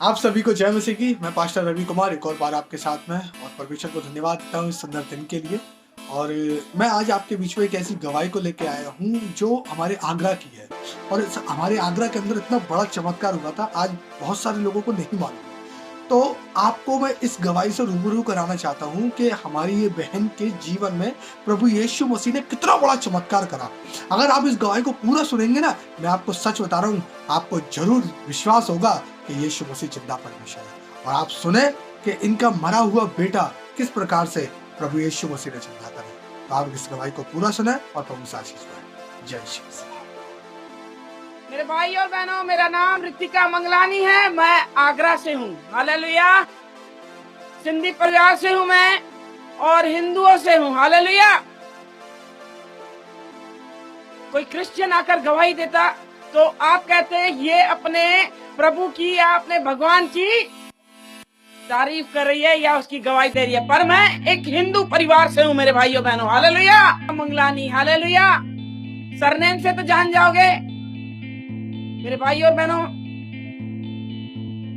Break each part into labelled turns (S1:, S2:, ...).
S1: आप सभी को जय मसीह की। मैं पास्टर रवि कुमार एक और बार आपके साथ में और परमेश्वर को धन्यवाद देता हूँ इस सुंदर दिन के लिए। और मैं आज आपके बीच में एक ऐसी गवाही को लेके आया हूँ जो हमारे आगरा की है। और हमारे आगरा के अंदर इतना बड़ा चमत्कार हुआ था, आज बहुत सारे लोगों को नहीं मालूम। तो आपको मैं इस गवाही से रूबरू कराना चाहता हूँ कि हमारी ये बहन के जीवन में प्रभु यीशु मसीह ने कितना बड़ा चमत्कार करा। अगर आप इस गवाही को पूरा सुनेंगे ना, मैं आपको सच बता रहा हूँ, आपको जरूर विश्वास होगा कि यीशु मसीह जिंदा परमेश्वर है। और आप सुने कि इनका मरा हुआ बेटा किस प्रकार से प्रभु यीशु मसीह ने जिंदा करा। तो आप इस गवाही को पूरा सुने और प्रभु से आशीष पाएं। जय यीशु मसीह।
S2: मेरे भाई और बहनों, मेरा नाम ऋतिका मंगलानी है। मैं आगरा से हूँ। हालेलुया। सिंधी परिवार से हूँ मैं और हिंदुओं से हूँ। हालेलुया। कोई क्रिश्चियन आकर गवाही देता तो आप कहते हैं ये अपने प्रभु की या अपने भगवान की तारीफ कर रही है या उसकी गवाही दे रही है। पर मैं एक हिंदू परिवार से हूँ मेरे भाइयों बहनों। हालेलुया। मंगलानी। हालेलुया। सरनेम से तो जान जाओगे मेरे भाई और बहनों।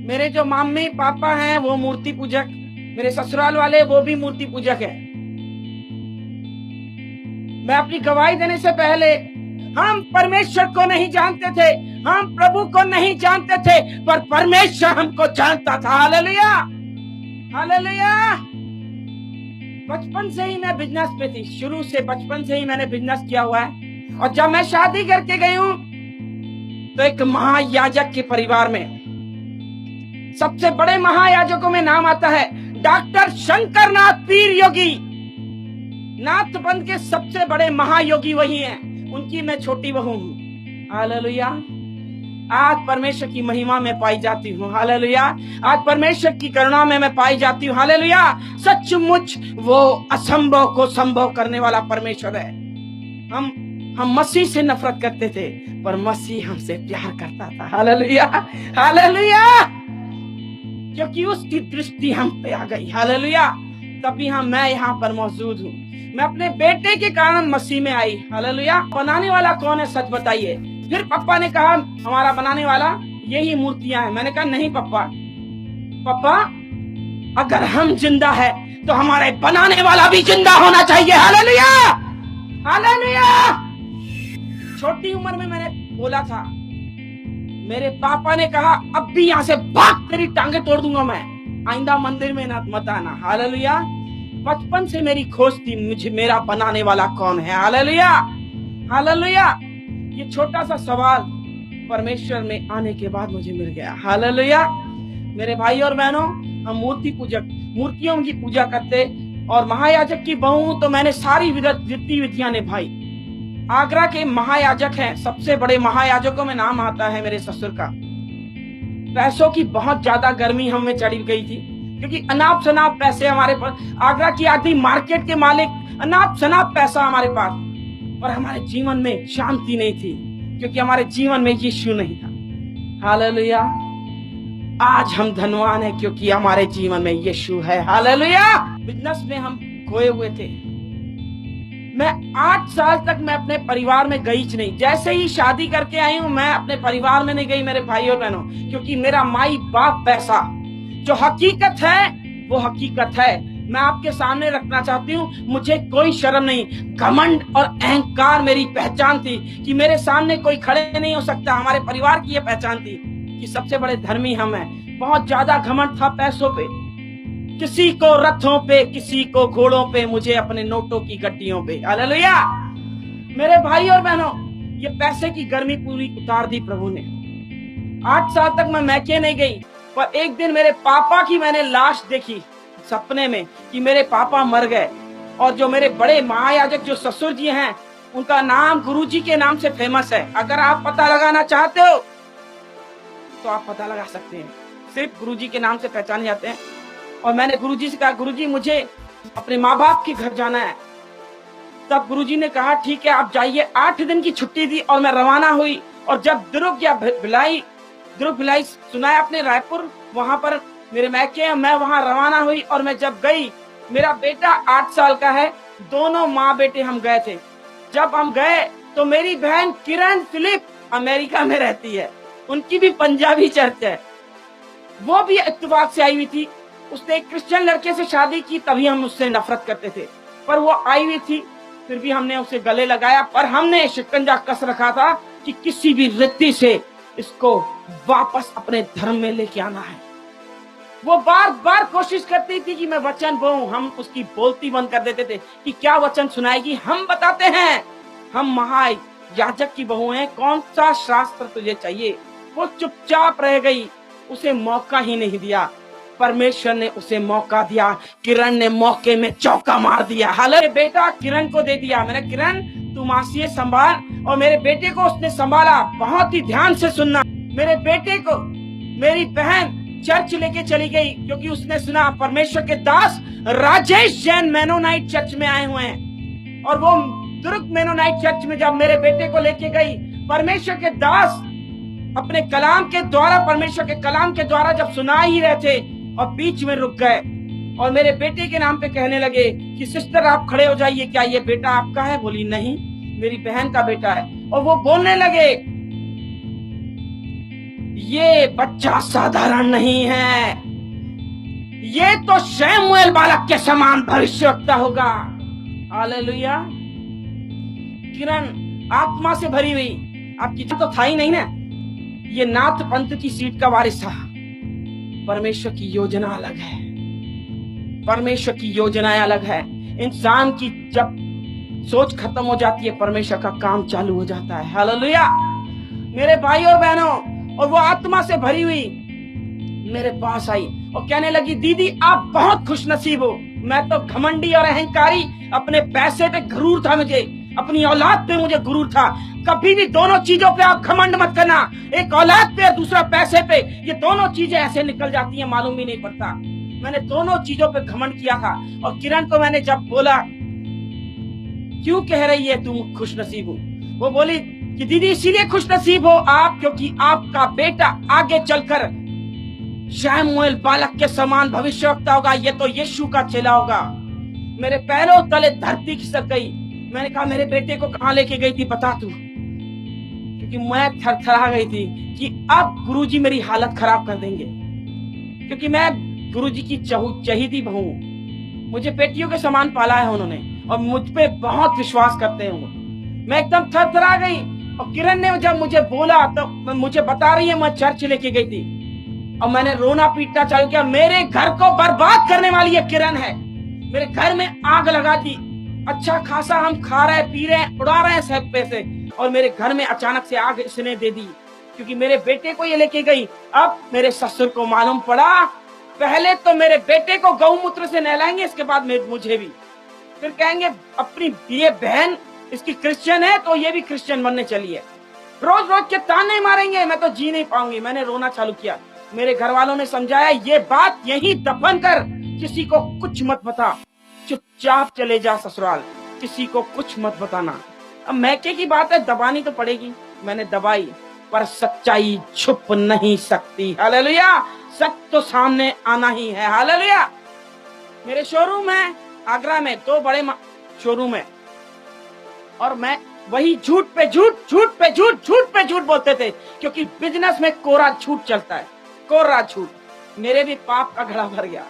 S2: मेरे जो मम्मी पापा हैं वो मूर्ति पूजक, मेरे ससुराल वाले वो भी मूर्ति पूजक है। मैं अपनी गवाही देने से पहले, हम परमेश्वर को नहीं जानते थे, हम प्रभु को नहीं जानते थे, पर परमेश्वर हमको जानता था। हालेलुया। हालेलुया। बचपन से ही मैं बिजनेस पे थी। शुरू से बचपन से ही मैंने बिजनेस किया हुआ है। और जब मैं शादी करके गई हूँ तो एक महायाजक के परिवार में, सबसे बड़े महायाजकों में नाम आता है डॉक्टर शंकरनाथ पीर योगी। नाथबंद के सबसे बड़े महायोगी वही हैं। उनकी मैं छोटी बहू हूँ। हालेलुया। आज परमेश्वर की महिमा में पाई जाती हूँ। हालेलुया। आज परमेश्वर की करुणा में मैं पाई जाती हूँ। हालेलुया। सचमुच वो असंभव को संभव करने वाला परमेश्वर है। हम मसीह से नफरत करते थे पर मसीह हमसे प्यार करता था। हालेलुया। हालेलुया। क्योंकि उसकी दृष्टि हम पे आ गई। हालेलुया। तभी मैं यहाँ पर मौजूद हूँ। मैं अपने बेटे के कारण मसीह में आई। हालेलुया। बनाने वाला कौन है सच बताइए। फिर पापा ने कहा हमारा बनाने वाला यही मूर्तियां हैं। मैंने कहा नहीं पापा, अगर हम जिंदा है तो हमारे बनाने वाला भी जिंदा होना चाहिए। हालेलुया। हालेलुया। छोटी उम्र में मैंने बोला था, मेरे पापा ने कहा अब भी यहाँ से भाग, तेरी टांगे तोड़ दूंगा मैं, आइंदा मंदिर में ना मत आना। हालेलुया। बचपन से मेरी खोज थी, मुझे मेरा बनाने वाला कौन है। हालेलुया। हालेलुया। ये छोटा सा सवाल परमेश्वर में आने के बाद मुझे मिल गया। हालेलुया। मेरे भाई और बहनों, हम मूर्ति पूजक, मूर्तियों की पूजा करते और महायाजक की बहू तो मैंने सारी विधियां निभाई। आगरा के महायाजक हैं, सबसे बड़े महायाजकों में नाम आता है मेरे ससुर का। पैसों की बहुत ज्यादा गर्मी हमें चढ़ी गई थी क्योंकि अनाप शनाप पैसे हमारे पास। आगरा की आधी मार्केट के मालिक, अनाप शनाप पैसा हमारे पास, पर हमारे जीवन में शांति नहीं थी क्योंकि हमारे जीवन में यीशु नहीं था। हालेलुया। आज हम धनवान हैं क्योंकि हमारे जीवन में यीशु है। हालेलुया। बिजनेस में हम खोए हुए थे। मैं 8 साल तक मैं अपने परिवार में गई नहीं। जैसे ही शादी करके आई हूँ मैं अपने परिवार में नहीं गई मेरे भाई और बहनों, क्योंकि मेरा माई बाप पैसा, जो हकीकत है वो हकीकत है। मैं आपके सामने रखना चाहती हूँ, मुझे कोई शर्म नहीं, घमंड और अहंकार मेरी पहचान थी कि मेरे सामने कोई खड़े नहीं हो सकता। हमारे परिवार की ये पहचान थी कि सबसे बड़े धर्मी हम हैं। बहुत ज्यादा घमंड था पैसों पे, किसी को रथों पे, किसी को घोड़ों पे, मुझे अपने नोटों की गड्डियों पे। हालेलुया। मेरे भाई और बहनों, ये पैसे की गर्मी पूरी उतार दी प्रभु ने। 8 साल तक मैं मैके नहीं गई, पर एक दिन मेरे पापा की मैंने लाश देखी सपने में कि मेरे पापा मर गए। और जो मेरे बड़े महायाजक जो ससुर जी हैं, उनका नाम गुरुजी के नाम से फेमस है। अगर आप पता लगाना चाहते हो तो आप पता लगा सकते हैं, सिर्फ गुरुजी के नाम से पहचाने जाते हैं। और मैंने गुरुजी से कहा, गुरुजी मुझे अपने माँ बाप के घर जाना है। तब गुरुजी ने कहा ठीक है आप जाइए। 8 दिन की छुट्टी थी और मैं रवाना हुई। और जब दुर्ग भिलाई सुना है अपने रायपुर, वहां पर मेरे मैके, मैं वहां रवाना हुई। और मैं जब गई, मेरा बेटा 8 साल का है, दोनों माँ बेटे हम गए थे। जब हम गए तो मेरी बहन किरण फिलिप अमेरिका में रहती है, उनकी भी पंजाबी चर्च है। वो भी इत्तेफाक से आई हुई थी। उसने एक क्रिश्चियन लड़के से शादी की, तभी हम उससे नफरत करते थे, पर वो आई हुई थी, फिर भी हमने उसे गले लगाया। पर हमने शिकंजा कस रखा था कि किसी भी रीति से इसको वापस अपने धर्म में लेके आना है। वो बार बार कोशिश करती थी कि मैं वचन बोलूं, हम उसकी बोलती बंद कर देते थे कि क्या वचन सुनाएगी। हम बताते हैं हम महायाजक की बहू हैं, कौन सा शास्त्र तुझे चाहिए। वो चुपचाप रह गई, उसे मौका ही नहीं दिया। परमेश्वर ने उसे मौका दिया, किरण ने मौके में चौका मार दिया। हालांकि बेटा किरण को दे दिया मैंने, किरण तू मासी संभाल, और मेरे बेटे को उसने संभाला। बहुत ही ध्यान से सुनना, मेरे बेटे को मेरी बहन चर्च लेके चली गई, क्योंकि उसने सुना परमेश्वर के दास राजेश जैन मेनोनाइट चर्च में आए हुए हैं। और वो दुर्ग मेनोनाइट चर्च में जब मेरे बेटे को लेके गई, परमेश्वर के दास अपने कलाम के द्वारा, परमेश्वर के कलाम के द्वारा जब सुना ही रहे थे, और बीच में रुक गए और मेरे बेटे के नाम पे कहने लगे कि सिस्टर आप खड़े हो जाइए, क्या ये बेटा आपका है? बोली नहीं, मेरी बहन का बेटा है। और वो बोलने लगे ये बच्चा साधारण नहीं है, ये तो शमूएल बालक के समान भविष्यवक्ता होगा। हालेलुया। किरण आत्मा से भरी हुई, आपकी तो था ही नहीं ना, ये नाथ पंथ की सीट का वारिस था। परमेश्वर की योजना अलग है, परमेश्वर की योजनाएं अलग है। इंसान की जब सोच खत्म हो जाती है, परमेश्वर का काम चालू हो जाता है। हालेलुया मेरे भाई और बहनों। और वो आत्मा से भरी हुई मेरे पास आई और कहने लगी दीदी आप बहुत खुशनसीब हो, मैं तो घमंडी और अहंकारी, अपने पैसे पे गुरूर था मुझे, अपनी औलाद पे मुझे गुरूर था। कभी भी दोनों चीजों पे आप घमंड मत करना, एक औलाद पे और दूसरा पैसे पे, ये दोनों चीजें ऐसे निकल जाती हैं मालूम ही नहीं पड़ता। मैंने दोनों चीजों पे घमंड किया था। और किरण को मैंने जब बोला क्यों कह रही है तुम खुशनसीब हो, वो बोली कि दीदी इसीलिए खुशनसीब हो आप क्योंकि आपका बेटा आगे चलकर शमूएल बालक के समान भविष्यवक्ता होगा, ये तो यीशु का चेला होगा। मेरे पैरों तले धरती खिसक गई। मैंने कहा मेरे बेटे को कहां लेके गई थी बता तू, क्योंकि मैं थरथरा गई थी कि अब गुरुजी मेरी हालत खराब कर देंगे, क्योंकि मैं गुरुजी की चहेती बहू हूं। मुझे बेटियों के समान पाला है उन्होंने और मुझ पे बहुत विश्वास करते हैं वो। मैं एकदम थरथरा गई। और किरण ने जब मुझे बोला तो मुझे बता रही है मैं चर्च लेके गई थी और मैंने रोना पीटना चालू किया। मेरे घर को बर्बाद करने वाली ये किरण है, मेरे घर में आग लगा दी। अच्छा खासा हम खा रहे पी रहे उड़ा रहे हैं सब पैसे, और मेरे घर में अचानक से आग इसने दे दी, क्योंकि मेरे बेटे को ये लेके गई। अब मेरे ससुर को मालूम पड़ा, पहले तो मेरे बेटे को गौमूत्र से नहलाएंगे, इसके बाद मुझे भी, फिर कहेंगे अपनी ये बहन इसकी क्रिश्चियन है तो ये भी क्रिश्चियन बनने चली है। रोज रोज के ताने मारेंगे, मैं तो जी नहीं पाऊंगी। मैंने रोना चालू किया। मेरे घर वालों ने समझाया ये बात यही दफन कर, किसी को कुछ मत बता, चुपचाप चले जा ससुराल, किसी को कुछ मत बताना। अब मैके की बात है, दबानी तो पड़ेगी। मैंने दबाई, पर सच्चाई छुप नहीं सकती। हालेलुया, सच तो सामने आना ही है। हालेलुया। मेरे शोरूम है आगरा में, 2 बड़े शोरूम है, और मैं वही झूठ पे झूठ, झूठ पे झूठ, झूठ पे झूठ बोलते थे, क्योंकि बिजनेस में कोरा झूठ चलता है, कोरा झूठ। मेरे भी पाप का घड़ा भर गया।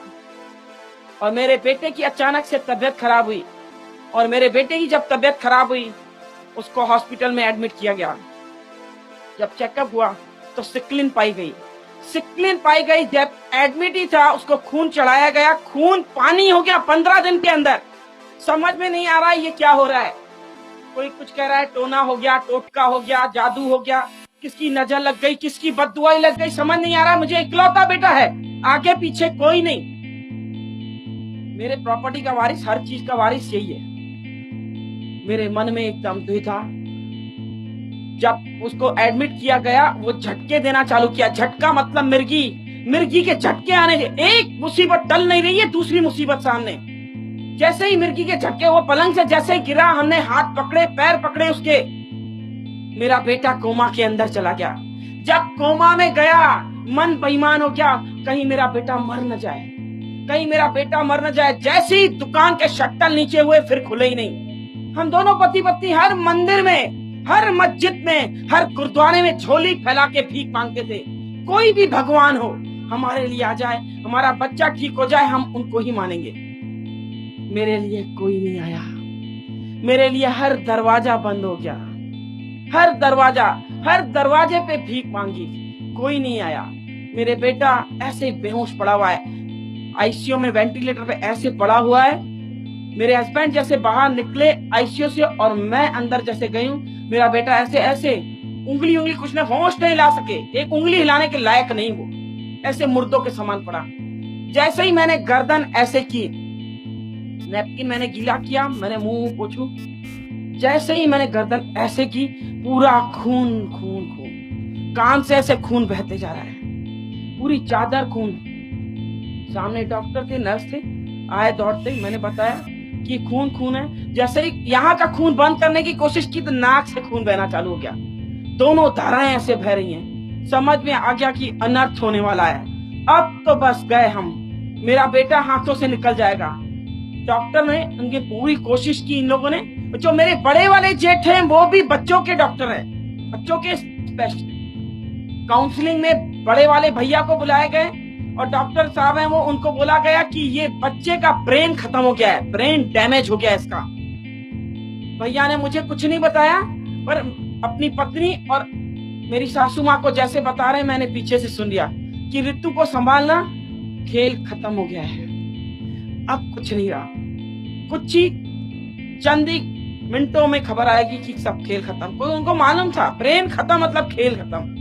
S2: और मेरे बेटे की अचानक से तबीयत खराब हुई, और मेरे बेटे की जब तबीयत खराब हुई उसको हॉस्पिटल में एडमिट किया गया। जब चेकअप हुआ तो सिक्लिन पाई गई, सिक्लिन पाई गई। जब एडमिट ही था उसको खून चढ़ाया गया, खून पानी हो गया 15 दिन के अंदर। समझ में नहीं आ रहा है ये क्या हो रहा है। कोई कुछ कह रहा है टोना हो गया, टोटका हो गया, जादू हो गया, किसकी नजर लग गई, किसकी बददुआई लग गई, समझ नहीं आ रहा। मुझे इकलौता बेटा है, आगे पीछे कोई नहीं। मेरे प्रॉपर्टी का वारिस, हर चीज का वारिस यही है। मेरे मन में एकदम द्विधा। जब उसको एडमिट किया गया वो झटके देना चालू किया। झटका मतलब मिर्गी, मिर्गी के झटके आने। एक मुसीबत टल नहीं रही है, दूसरी मुसीबत सामने। जैसे ही मिर्गी के झटके, वो पलंग से जैसे ही गिरा, हमने हाथ पकड़े पैर पकड़े उसके, मेरा बेटा कोमा के अंदर चला गया। जब कोमा में गया मन बेईमान हो गया, कहीं मेरा बेटा मर न जाए, कहीं मेरा बेटा मर न जाए। जैसे ही दुकान के शट्टर नीचे हुए फिर खुले ही नहीं। हम दोनों पति पत्नी हर मंदिर में, हर मस्जिद में, हर गुरुद्वारे में झोली फैला के भीख मांगते थे। कोई भी भगवान हो, हमारे लिए आ जाए, हमारा बच्चा ठीक हो जाए, हम उनको ही मानेंगे। मेरे लिए कोई नहीं आया। मेरे लिए हर दरवाजा बंद हो गया। हर दरवाजे पे भीख मांगी, कोई नहीं आया। मेरे बेटा ऐसे बेहोश पड़ा हुआ है, आईसीयू में वेंटिलेटर पे ऐसे पड़ा हुआ है। मेरे हस्बैंड जैसे बाहर निकले आईसीयू से और मैं अंदर जैसे गई हूँ, मेरा बेटा ऐसे ऐसे उंगली कुछ ने होश नहीं ला सके, एक उंगली हिलाने के लायक नहीं, वो ऐसे मुर्दों के समान पड़ा। जैसे ही मैंने गर्दन ऐसे की, नैपकिन मैंने गीला किया, मैंने मुंह पोंछू, जैसे ही मैंने गर्दन ऐसे की, पूरा खून खून खून, कान से ऐसे खून बहते जा रहा है, पूरी चादर खून। सामने डॉक्टर थे, नर्स थे, आए दौड़ते, मैंने बताया कि खून खून है। जैसे ही यहाँ का खून बंद करने की कोशिश की तो नाक से खून बहना चालू हो गया, दोनों धाराएं ऐसे बह रही हैं। समझ में आ गया कि अनर्थ होने वाला है, अब तो बस गए हम, मेरा बेटा हाथों से निकल जाएगा। डॉक्टर ने उनकी पूरी कोशिश की, इन लोगों ने। जो मेरे बड़े वाले जेठ हैं वो भी बच्चों के डॉक्टर हैं, बच्चों के स्पेशलिस्ट। काउंसलिंग में बड़े वाले भैया को बुलाए गए और डॉक्टर साहब हैं वो, उनको बोला गया कि ये बच्चे का ब्रेन खत्म हो गया है, ब्रेन डैमेज हो गया है इसका। भैया ने मुझे कुछ नहीं बताया, पर अपनी पत्नी और मेरी सासू माँ को जैसे बता रहे, मैंने पीछे से सुन लिया कि ऋतु को संभालना, खेल खत्म हो गया है, अब कुछ नहीं रहा। कुछ ही चंद ही मिनटों में खबर आएगी कि सब खेल खत्म। कोई उनको मालूम था, ब्रेन खत्म मतलब खेल खत्म।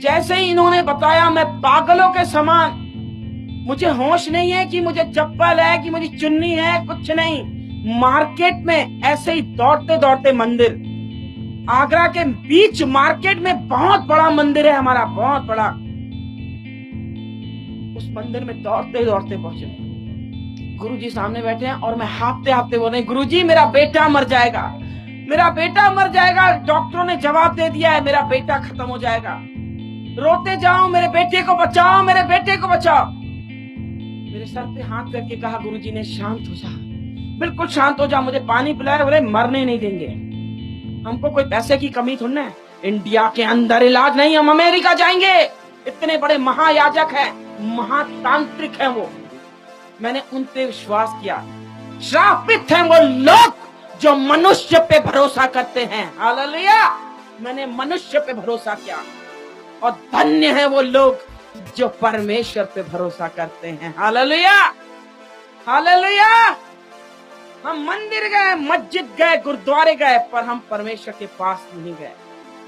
S2: जैसे ही इन्होंने बताया, मैं पागलों के समान, मुझे होश नहीं है कि मुझे चप्पल है कि मुझे चुन्नी है, कुछ नहीं। मार्केट में ऐसे ही दौड़ते दौड़ते मंदिर, आगरा के बीच मार्केट में बहुत बड़ा मंदिर है हमारा, बहुत बड़ा। उस मंदिर में दौड़ते दौड़ते पहुंचे, गुरुजी सामने बैठे हैं और मैं हाफते हाफते बोल रही, गुरुजी मेरा बेटा मर जाएगा, मेरा बेटा मर जाएगा। डॉक्टरों ने जवाब दे दिया है, मेरा बेटा खत्म हो जाएगा। रोते जाओ, मेरे बेटे को बचाओ, मेरे बेटे को बचाओ। मेरे सर पे हाथ करके कहा गुरुजी ने, शांत हो जा, बिल्कुल शांत हो जा, मुझे पानी पिलाया। बोले मरने नहीं देंगे, हमको कोई पैसे की कमी थोड़ी है, इंडिया के अंदर इलाज नहीं, हम अमेरिका जाएंगे। इतने बड़े महायाजक हैं, महातांत्रिक हैं वो। मैंने उन पे विश्वास किया। श्रापित हैं वो लोग जो मनुष्य पे भरोसा करते हैं, हालेलुया। मैंने मनुष्य पे भरोसा किया, और धन्य है वो लोग जो परमेश्वर पे भरोसा करते हैं, हालेलुया हालेलुया। हम मंदिर गए, मस्जिद गए, गुरुद्वारे गए, पर हम परमेश्वर के पास नहीं गए।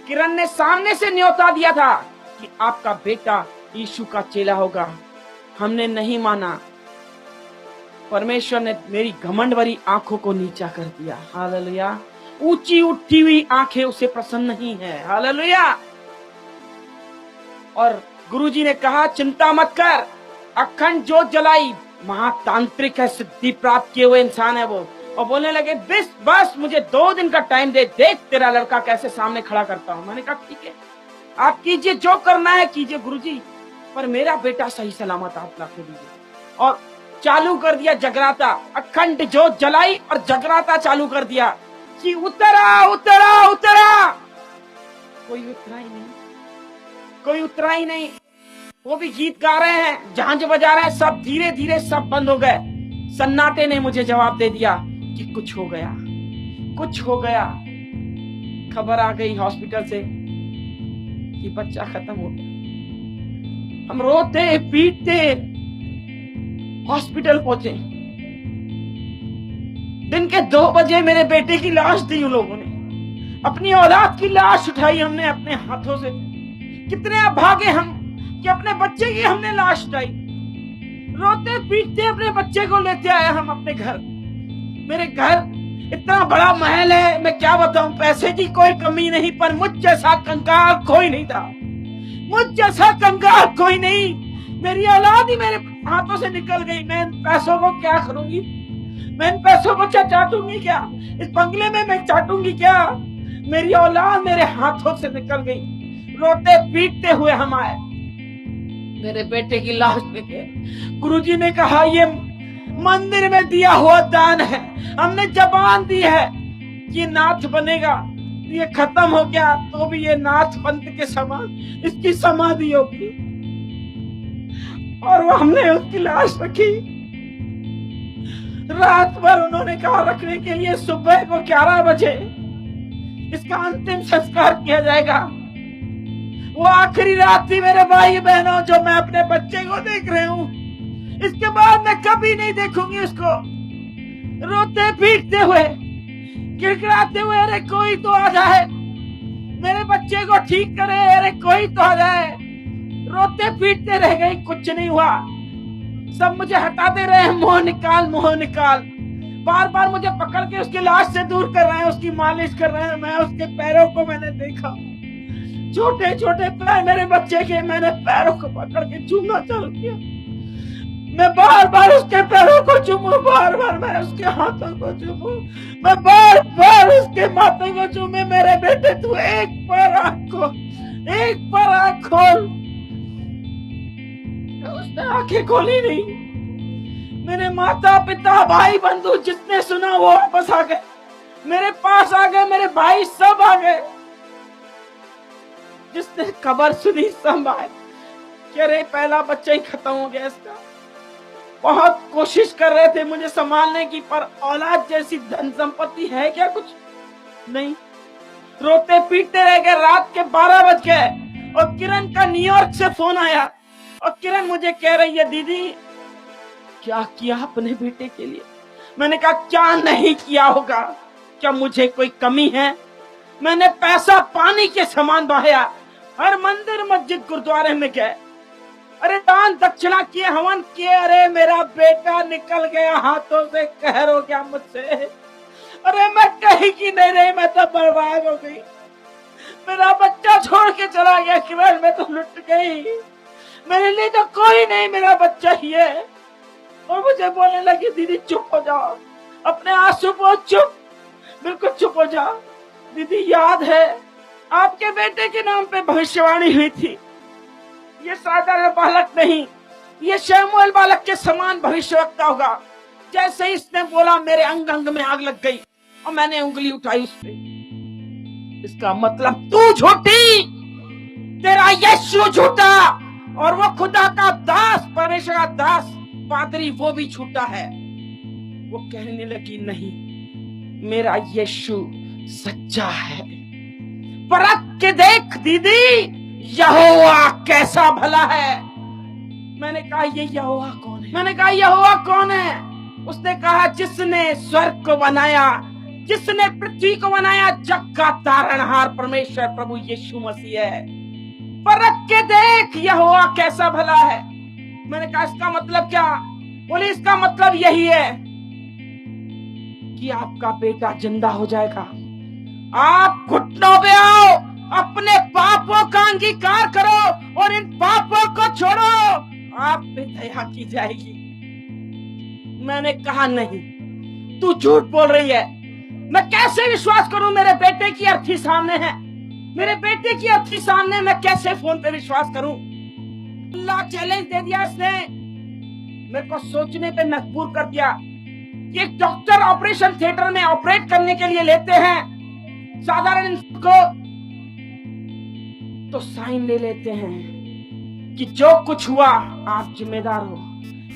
S2: किरण ने सामने से न्योता दिया था कि आपका बेटा यीशु का चेला होगा, हमने नहीं माना। परमेश्वर ने मेरी घमंड भरी आंखों को नीचा कर दिया, हालेलुया। ऊंची उठी हुई आंखें उसे प्रसन्न नहीं है, हालेलुया। और गुरुजी ने कहा चिंता मत कर, अखंड जोत जलाई, महातांत्रिक है, सिद्धि प्राप्त किए हुए इंसान है वो। और बोलने लगे बस मुझे 2 दिन का टाइम दे, देख तेरा लड़का कैसे सामने खड़ा करता हूं। मैंने कहा ठीक है, आप कीजिए, जो करना है कीजिए गुरुजी, पर मेरा बेटा सही सलामत आप ला के दीजिए। और चालू कर दिया जगराता, अखंड जोत जलाई और जगराता चालू कर दिया कि उतरा उतरा उतरा। कोई उतरा ही नहीं, कोई उतरा ही नहीं। वो भी गीत गा रहे हैं, झांझ बजा रहे हैं, सब धीरे धीरे सब बंद हो गए। सन्नाटे ने मुझे जवाब दे दिया कि कुछ हो गया, कुछ हो गया। खबर आ गई हॉस्पिटल से कि बच्चा खत्म हो गया। हम रोते पीटते हॉस्पिटल पहुंचे। दिन के 2 बजे मेरे बेटे की लाश दी उन लोगों ने, अपनी औलाद की लाश उठाई हमने अपने हाथों से। कितने अभागे हम कि अपने बच्चे की हमने लाश उठाई। रोते पीटते अपने बच्चे को लेते आए हम अपने घर। मेरे घर इतना बड़ा महल है, मैं क्या बताऊं, पैसे की कोई कमी नहीं, पर मुझ जैसा कंगाल कोई नहीं था, मुझ जैसा कंगाल कोई नहीं। मेरी औलाद ही मेरे हाथों से निकल गई। मैं इन पैसों को क्या करूंगी, मैं इन पैसों को चाटूंगी क्या, इस बंगले में मैं चाटूंगी क्या। मेरी औलाद मेरे हाथों से निकल गई। रोते पीटते हुए हम आए, मेरे बेटे की लाश लेके। गुरुजी ने कहा ये मंदिर में दिया हुआ दान है, हमने जबान दी है कि नाथ बनेगा। ये खत्म हो गया तो भी ये नाथ पंथ के समान इसकी समाधि होगी। और वो हमने उसकी लाश रखी। रात भर उन्होंने कहा रखने के लिए, सुबह को 11 बजे इसका अंतिम संस्कार किया जाएगा। वो आखिरी रात थी मेरे भाई बहनों जो मैं अपने बच्चे को देख रही हूँ। इसके बाद मैं कभी नहीं देखूंगी उसको रोते पीटते हुए, गिड़गिड़ाते हुए। अरे कोई तो आ जाए, मेरे बच्चे को ठीक करे, अरे कोई तो आ जाए। रोते पीटते रह गई, कुछ नहीं हुआ। सब मुझे हटाते रहे, मुंह निकाल मुंह निकाल। बार बार मुझे पकड़ के उसकी लाश से दूर कर रहे हैं, उसकी मालिश कर रहे हैं। मैं उसके पैरों को मैंने देखा, छोटे छोटे पैर मेरे बच्चे के, मैंने पैरों को पकड़ के चूमना चालू किया। मैं बार बार उसके पैरों को चूमू, बार बार मैं उसके हाथों को चूमू, मैं बार बार उसके माथे को चूमे। मेरे बेटे तू एक बार आँख खोल, एक बार आँख खोल। उसने आंखें खोली नहीं। मेरे माता पिता भाई बंधु जितने सुना वो वापस आ गए, मेरे पास आ गए, मेरे भाई सब आ गए। जिसने खबर सुनी सब आए कि अरे पहला बच्चा ही खत्म हो गया इसका। बहुत कोशिश कर रहे थे मुझे संभालने की, पर औलाद जैसी धन संपत्ति है क्या? कुछ नहीं। रोते पीटते रह गए। रात के 12 बज गए और किरण का न्यूयॉर्क से फोन आया और किरण मुझे कह रही है, दीदी क्या किया अपने बेटे के लिए? मैंने कहा क्या नहीं किया होगा, क्या मुझे कोई कमी है? मैंने पैसा पानी के समान बहाया, हर मंदिर मस्जिद गुरुद्वारे में गए, अरे दान दक्षिणा किए, हवन किए। अरे मेरा बेटा निकल गया हाथों से, कहर हो गया मुझसे। अरे मैं कहीं की नहीं रही, मैं तो बर्बाद हो गई। मेरा बच्चा छोड़ के चला गया किरण, मैं तो लुट गई। मेरे लिए तो कोई नहीं, मेरा बच्चा ही है। और मुझे बोलने लगी, दीदी चुप हो जाओ, अपने आंसू को चुप, बिल्कुल चुप हो जाओ। दीदी याद है आपके बेटे के नाम पे भविष्यवाणी हुई थी। ये साधारण बालक नहीं, ये शमूएल बालक के समान भविष्यवक्ता होगा। जैसे ही इसने बोला मेरे अंग अंग में आग लग गई और मैंने उंगली उठाई उस पे। इसका मतलब तू झूठी, तेरा यीशु झूठा, और वो खुदा का दास, परमेश्वर का दास पादरी, वो भी झूठा है। वो कहने लगी नहीं, मेरा यीशु सच्चा है। परख के देख दीदी, यहोवा कैसा भला है। मैंने कहा ये यहोवा कौन है? मैंने कहा यहोवा कौन है? उसने कहा जिसने स्वर्ग को बनाया, जिसने पृथ्वी को बनाया, जग का तारणहार परमेश्वर प्रभु यीशु मसीह है। परख के देख यहोवा कैसा भला है। मैंने कहा इसका मतलब क्या? बोले इसका मतलब यही है कि आपका बेटा जिंदा हो जाएगा। आप घुटनों पे आओ, अपने पापों का अंगीकार करो और इन पापों को छोड़ो, आप पे दया की जाएगी। मैंने कहा नहीं, तू झूठ बोल रही है। मैं कैसे विश्वास करूं? मेरे बेटे की अर्थी सामने है, मेरे बेटे की अर्थी सामने मैं कैसे फोन पे विश्वास करूं? अल्लाह चैलेंज दे दिया इसने, मेरे को सोचने पे मजबूर कर दिया। ये डॉक्टर ऑपरेशन थिएटर में ऑपरेट करने के लिए लेते हैं साधारण को, तो साइन ले लेते हैं कि जो कुछ हुआ आप जिम्मेदार हो।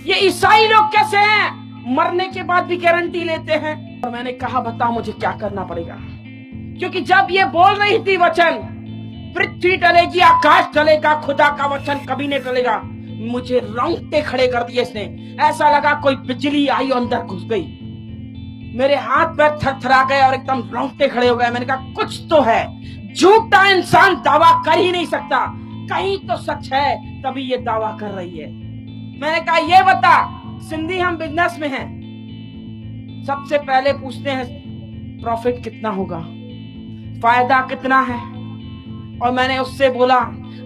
S2: ये ईसाई लोग कैसे हैं? मरने के बाद भी गारंटी लेते हैं। और मैंने कहा बता मुझे क्या करना पड़ेगा, क्योंकि जब ये बोल रही थी वचन, पृथ्वी टलेगी आकाश टलेगा, खुदा का वचन कभी नहीं टलेगा, मुझे रोंगटे खड़े कर दिए इसने। ऐसा लगा कोई बिजली आई और अंदर घुस गई, मेरे हाथ पैर थरथरा गए और एकदम रोंगटे खड़े हो गए। मैंने कहा कुछ तो है, झूठा इंसान दावा कर ही नहीं सकता, कहीं तो सच है तभी ये दावा कर रही है। मैंने कहा ये बता, सिंधी हम बिजनेस में हैं, सबसे पहले पूछते हैं प्रॉफिट कितना होगा, फायदा कितना है। और मैंने उससे बोला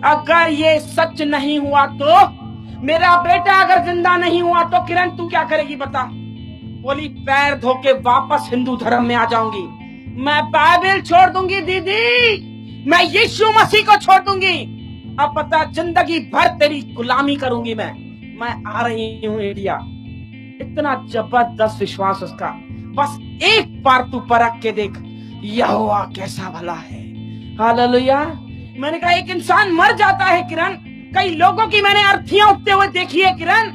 S2: अगर ये सच नहीं हुआ तो, मेरा बेटा अगर जिंदा नहीं हुआ तो किरण तू क्या करेगी बता? बोली पैर धो के वापस हिंदू धर्म में आ जाऊंगी, मैं बाइबल छोड़ दूंगी दीदी, मैं यीशु मसीह को छोड़ दूंगी। अब पता जिंदगी भर तेरी गुलामी करूंगी मैं आ रही हूं इंडिया। इतना जबरदस्त विश्वास उसका। बस एक बार तू परख के देख यहोवा कैसा भला है। हालेलुया। मैंने कहा एक इंसान मर जाता है किरण, कई लोगों की मैंने अर्थियां उठते हुए देखी है किरण,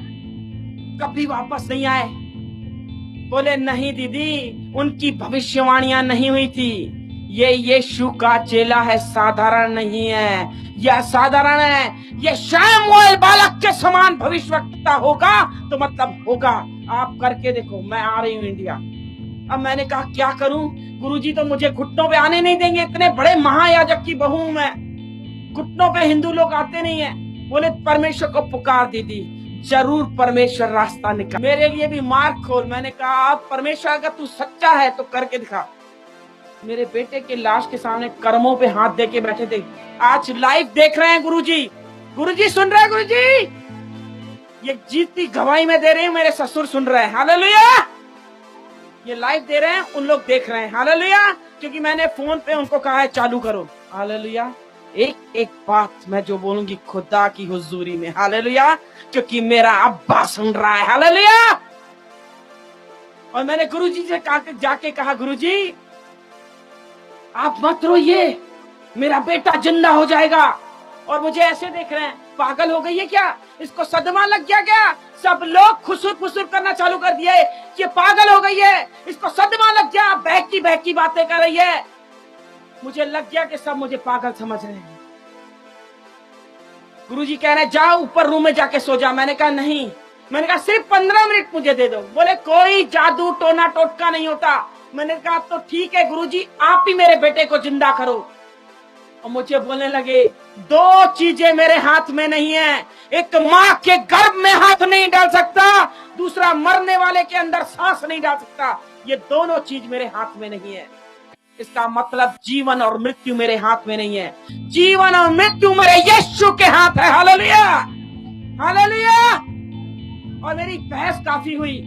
S2: कभी वापस नहीं आए। बोले नहीं दीदी, उनकी भविष्यवाणियां नहीं हुई थी। ये यीशु का चेला है, साधारण नहीं है। यह साधारण है, ये शमूएल बालक के समान भविष्यवक्ता होगा तो मतलब होगा। आप करके देखो। मैं आ रही हूँ इंडिया। अब मैंने कहा क्या करूं, गुरुजी तो मुझे घुटनों पे आने नहीं देंगे, इतने बड़े महायाजक की बहू हूं मैं, घुटनों पे हिंदू लोग आते नहीं है। बोले परमेश्वर को पुकार दीदी, जरूर परमेश्वर रास्ता निकाल, मेरे लिए भी मार्ग खोल। मैंने कहा अब परमेश्वर अगर तू सच्चा है तो करके दिखा। मेरे बेटे के लाश के सामने कर्मों पे हाथ दे के बैठे थे। आज लाइव देख रहे हैं गुरुजी, गुरुजी सुन रहे हैं गुरुजी, ये जीती गवाही में दे रहे हैं, मेरे ससुर सुन रहे हैं। हालेलुया, ये लाइव दे रहे हैं, उन लोग देख रहे हैं। हालेलुया, क्योंकि मैंने फोन पे उनको कहा है चालू करो। हालेलुया, एक एक बात मैं जो बोलूंगी खुदा की हुजूरी में। हालेलुया, क्योंकि मेरा अब्बा सुन रहा है। हालेलुया। और मैंने गुरुजी से जाके कहा गुरुजी आप मत रोइए, मेरा बेटा जिंदा हो जाएगा। और मुझे ऐसे देख रहे हैं, पागल हो गई है क्या, इसको सदमा लग गया क्या? सब लोग खुसुर फुसुर करना चालू कर दिए, ये पागल हो गई है, इसको सदमा लग गया, बहकी बहकी बातें कर रही है। मुझे लग गया कि सब मुझे पागल समझ रहे हैं। गुरुजी कह रहे जाओ ऊपर रूम में जाके सो जा। मैंने कहा नहीं, मैंने कहा सिर्फ 15 मिनट मुझे दे दो। बोले कोई जादू टोना टोटका नहीं होता। मैंने कहा तो ठीक है गुरुजी, आप ही मेरे बेटे को जिंदा करो। और मुझे बोलने लगे दो चीजें मेरे हाथ में नहीं है, एक माँ के गर्भ में हाथ नहीं डाल सकता, दूसरा मरने वाले के अंदर सांस नहीं डाल सकता। ये दोनों चीज मेरे हाथ में नहीं है। इसका मतलब जीवन और मृत्यु मेरे हाथ में नहीं है, जीवन और मृत्यु मेरे यीशु के हाथ है। Hallelujah, hallelujah. और मेरी बहस काफी हुई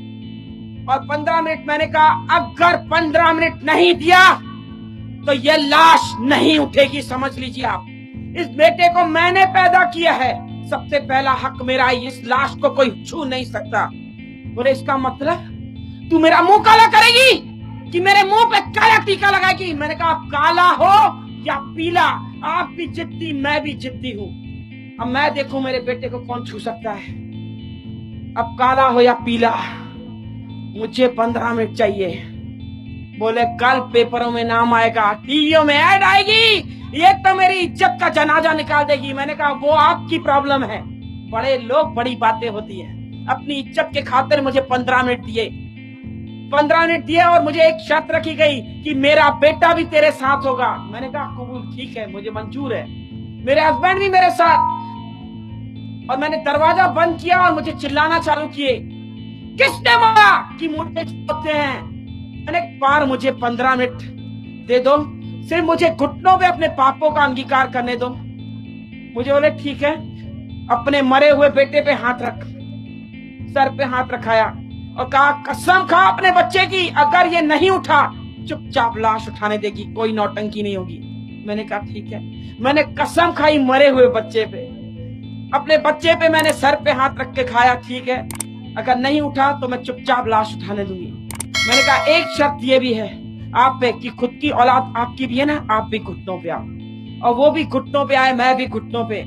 S2: और 15 मिनट मैंने कहा अगर 15 मिनट नहीं दिया तो ये लाश नहीं उठेगी। समझ लीजिए आप, इस बेटे को मैंने पैदा किया है, सबसे पहला हक मेरा, इस लाश को कोई छू नहीं सकता। बोले इसका मतलब तू मेरा मुंह काला करेगी कि मेरे मुंह पे काला टीका लगाएगी? मैंने कहा काला हो या पीला, आप भी जिद्दी मैं भी जिद्दी हूँ। अब मैं देखूं मेरे बेटे को कौन छू सकता है। अब काला हो या पीला, मुझे 15 मिनट चाहिए। बोले कल पेपरों में नाम आएगा, टीवियों में ऐड आएगी, ये तो मेरी इज्जत का जनाजा निकाल देगी। मैंने कहा वो आपकी प्रॉब्लम है, बड़े लोग बड़ी बातें होती है। अपनी इज्जत के खातिर मुझे 15 मिनट दिए, 15 मिनट दिए और मुझे एक शर्त रखी गई कि मेरा बेटा भी तेरे साथ होगा। मैंने कहा कबूल, ठीक है, मुझे मंजूर है। मेरे हस्बैंड भी मेरे साथ। और मैंने दरवाजा बंद किया और मुझे चिल्लाना चालू किए, किसने मारा कि मुझे होते हैं। मैंने बार मुझे 15 मिनट दे दो, सिर्फ मुझे घुटनों पे अपने पापों का अंगीकार करने दो। मुझे बोले ठीक है। अपने मरे हुए बेटे पे हाथ रख, सर पे हाथ रखाया और कहा कसम खा अपने बच्चे की, अगर ये नहीं उठा चुपचाप लाश उठाने देगी, कोई नौटंकी नहीं होगी। मैंने कहा ठीक है। मैंने कसम खाई मरे हुए बच्चे पे, अपने बच्चे पे मैंने सर पे हाथ रख के खाया, ठीक है अगर नहीं उठा तो मैं चुपचाप लाश उठाने दूंगी। मैंने कहा एक शर्त ये भी है आप पे कि खुद की औलाद आपकी भी है ना, आप भी घुटनों पे आओ। और वो भी घुटनों पे आए, मैं भी घुटनों पे।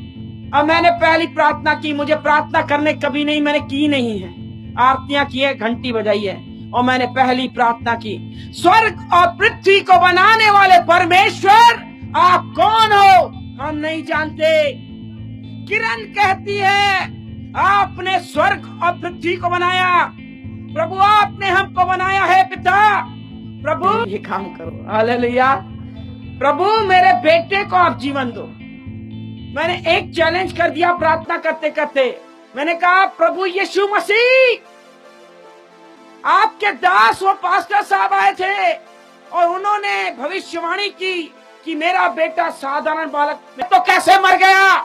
S2: अब मैंने पहली प्रार्थना की, मुझे प्रार्थना करने कभी नहीं मैंने की नहीं है, आरतियां की है, घंटी बजाई है, और मैंने पहली प्रार्थना की, स्वर्ग और पृथ्वी को बनाने वाले परमेश्वर आप कौन हो हम नहीं जानते। किरण कहती है आपने स्वर्ग और पृथ्वी को बनाया, प्रभु आपने हमको बनाया है पिता, प्रभु ये काम करो। हालेलुया। प्रभु मेरे बेटे को आप जीवन दो। मैंने एक चैलेंज कर दिया प्रार्थना करते करते। मैंने कहा प्रभु यीशु मसीह, आपके दास वो पास्टर साहब आए थे और उन्होंने भविष्यवाणी की कि मेरा बेटा साधारण बालक तो कैसे मर गया।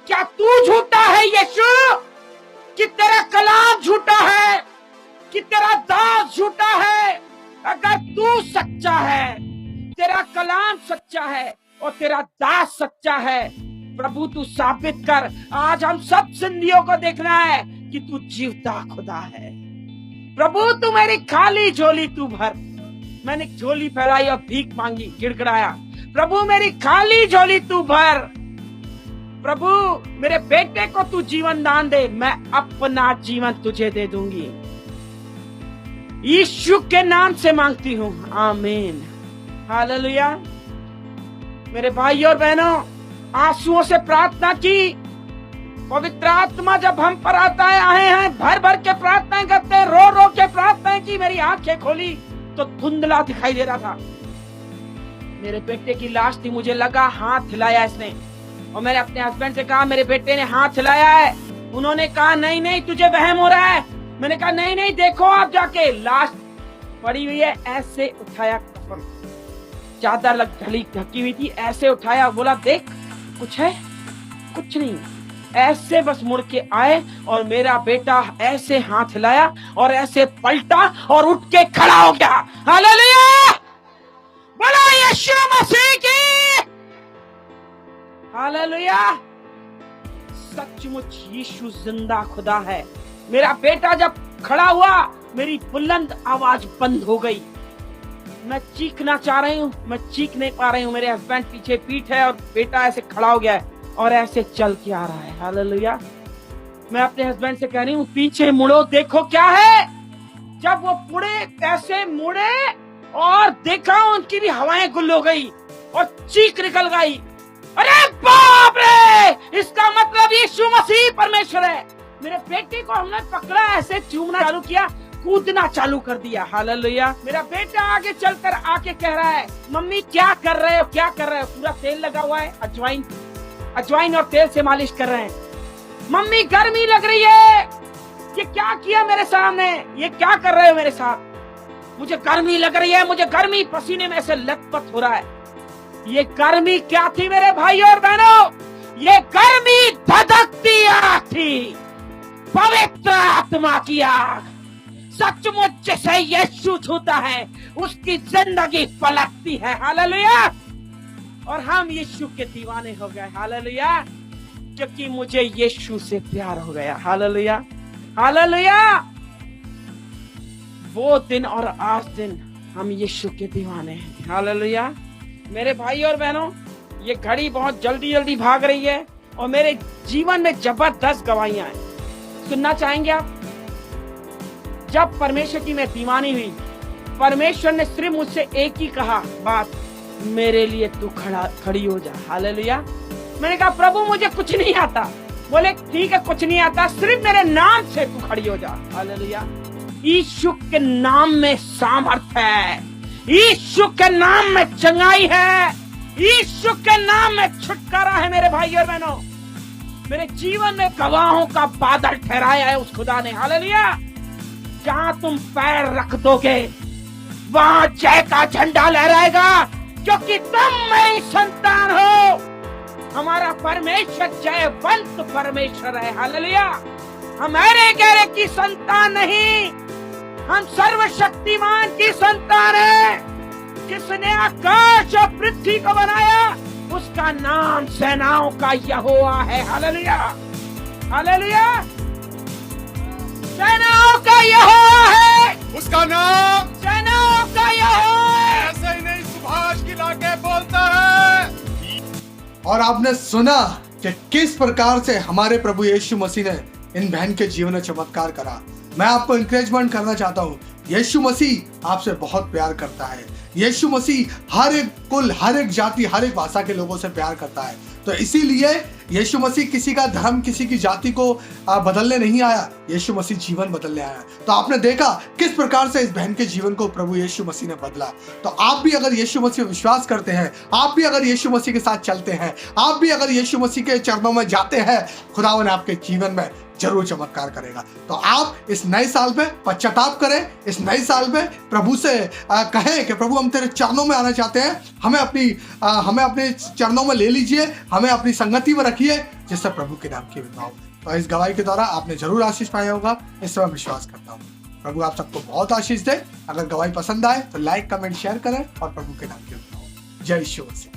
S2: क्या तू झूठा है यीशु, कि तेरा कलाम झूठा है, कि तेरा दास झूठा है? अगर तू सच्चा है, तेरा कलाम सच्चा है और तेरा दास सच्चा है, प्रभु तू साबित कर। आज हम सब सिंधियों को देखना है कि तू जीवता खुदा है। प्रभु तू मेरी खाली झोली तू भर। मैंने झोली फैलाई और भीख मांगी, गिड़गिड़ाया, प्रभु मेरी खाली झोली तू भर। प्रभु मेरे बेटे को तू जीवन दान दे, मैं अपना जीवन तुझे दे दूंगी। यीशु के नाम से मांगती हूँ, आमीन, हालेलुया। मेरे भाई और बहनों, आंसुओं से प्रार्थना की। पवित्र आत्मा जब हम पर आता है, आए हैं, भर भर के प्रार्थनाएं करते हैं, रो रो के प्रार्थनाएं की। मेरी आंखें खोली तो धुंधला दिखाई दे रहा था। मेरे बेटे की लाश थी, मुझे लगा हाथ हिलाया इसने, और मैंने अपने हस्बैंड से कहा मेरे बेटे ने हाथ हिलाया है। उन्होंने कहा नहीं नहीं तुझे वहम हो रहा है। मैंने कहा नहीं नहीं देखो आप जाके, लाश पड़ी हुई है। ऐसे उठाया, कफन चादर ढकी हुई थी, ऐसे उठाया, बोला देख कुछ है? कुछ नहीं। ऐसे बस मुड़ के आए और मेरा बेटा ऐसे हाथ हिलाया और ऐसे पलटा और उठ के खड़ा हो गया। हालेलुया, बोलो यीशु मसीह की, हालेलुया। सचमुच यीशु जिंदा खुदा है। मेरा बेटा जब खड़ा हुआ, मेरी बुलंद आवाज बंद हो गई। मैं चीखना चाह रही हूँ, मैं चीख नहीं पा रही हूँ। मेरे हस्बैंड पीछे पीठ है और बेटा ऐसे खड़ा हो गया है और ऐसे चल के आ रहा है। हालेलुया। मैं अपने हस्बैंड से कह रही हूँ पीछे मुड़ो, देखो क्या है। जब वो मुड़े, ऐसे मुड़े और देखा, उनकी भी हवाएं गुल हो गई और चीख निकल गई, अरे बाप रे, इसका मतलब यीशु मसीह परमेश्वर है। मेरे बेटे को हमने पकड़ा, ऐसे चूमना चालू किया, कूदना चालू कर दिया। हालेलुया। मेरा बेटा आगे चलकर आके कह रहा है मम्मी क्या कर रहे हो, क्या कर रहे हो? पूरा तेल लगा हुआ है, अजवाइन और तेल से मालिश कर रहे हैं। मम्मी गर्मी लग रही है, ये क्या किया मेरे सामने, ये क्या कर रहे हो मेरे साथ? मुझे गर्मी लग रही है, मुझे गर्मी, पसीने में से लथपथ हो रहा है। ये गर्मी क्या थी मेरे भाई और बहनों? ये गर्मी धधकती आग थी, पवित्र आत्मा की आग। सचमुच जिसे यीशु छूता है उसकी जिंदगी पलटती है। हालेलुया। और हम यीशु के दीवाने हो गए। हालेलुया, क्योंकि मुझे यीशु से प्यार हो गया। Hallelujah, hallelujah. वो दिन और आज दिन हम यीशु के दीवाने हैं। हालेलुया। मेरे भाई और बहनों, ये घड़ी बहुत जल्दी जल्दी भाग रही है और मेरे जीवन में जबरदस्त गवाहियां हैं। सुनना चाहेंगे आप? जब परमेश्वर की मैं दीवानी हुई, परमेश्वर ने सिर्फ मुझसे एक ही कहा बात, मेरे लिए तू खड़ी हो जा। हालेलुया। मैंने कहा प्रभु मुझे कुछ नहीं आता। बोले ठीक है कुछ नहीं आता, सिर्फ मेरे नाम से तू खड़ी हो जा। हालेलुया। यीशु के नाम में सामर्थ है, यीशु के नाम में चंगाई है, यीशु के नाम में छुटकारा है। मेरे भाई और बहनों, मेरे जीवन में गवाहों का बादल ठहराया है उस खुदा ने। हालेलुया। जहां तुम पैर रख दोगे वहां जय का झंडा लहराएगा, क्योंकि तुम मेरी संतान हो। हमारा परमेश्वर जयवंत परमेश्वर है। हालेलुया। हम अरे गहरे की संतान नहीं, हम सर्वशक्तिमान की संतान है। जिसने आकाश और पृथ्वी को बनाया उसका नाम सेनाओं का यहोवा है। Hallelujah, hallelujah. सेनाओं का यहोवा है
S3: उसका नाम,
S2: सेनाओं का यहोवा है।
S3: ऐसे ही नहीं सुभाष की लाके बोलता है।
S1: और आपने सुना कि किस प्रकार से हमारे प्रभु यीशु मसीह ने इन बहन के जीवन में चमत्कार करा। मैं आपको इंकरेजमेंट करना चाहता हूँ, यीशु मसीह आपसे बहुत प्यार करता है। यीशु मसीह हर एक कुल, हर एक जाति, हर एक भाषा के लोगों से प्यार करता है। तो इसीलिए यीशु मसीह किसी का धर्म, किसी की जाति को बदलने नहीं आया, यीशु मसीह जीवन बदलने आया। तो आपने देखा किस प्रकार से इस बहन के जीवन को प्रभु यीशु मसीह ने बदला। तो आप भी अगर यीशु मसीह पर विश्वास करते हैं, आप भी अगर यीशु मसीह के साथ चलते हैं, आप भी अगर यीशु मसीह के चरणों में जाते हैं, खुदावन आपके जीवन में जरूर चमत्कार करेगा। तो आप इस नए साल में पश्चाताप करें, इस नए साल में प्रभु से कहें कि प्रभु हम तेरे चरणों में आना चाहते हैं, हमें अपने चरणों में ले लीजिए, हमें अपनी संगति में रखिए, जिससे प्रभु के नाम की महिमा हो। तो इस गवाही के द्वारा आपने जरूर आशीष पाया होगा, इस मैं विश्वास करता हूँ। प्रभु आप सबको बहुत आशीष दे। अगर गवाही पसंद आए तो लाइक, कमेंट, शेयर करें और प्रभु के नाम की महिमा हो। जय यीशु मसीह।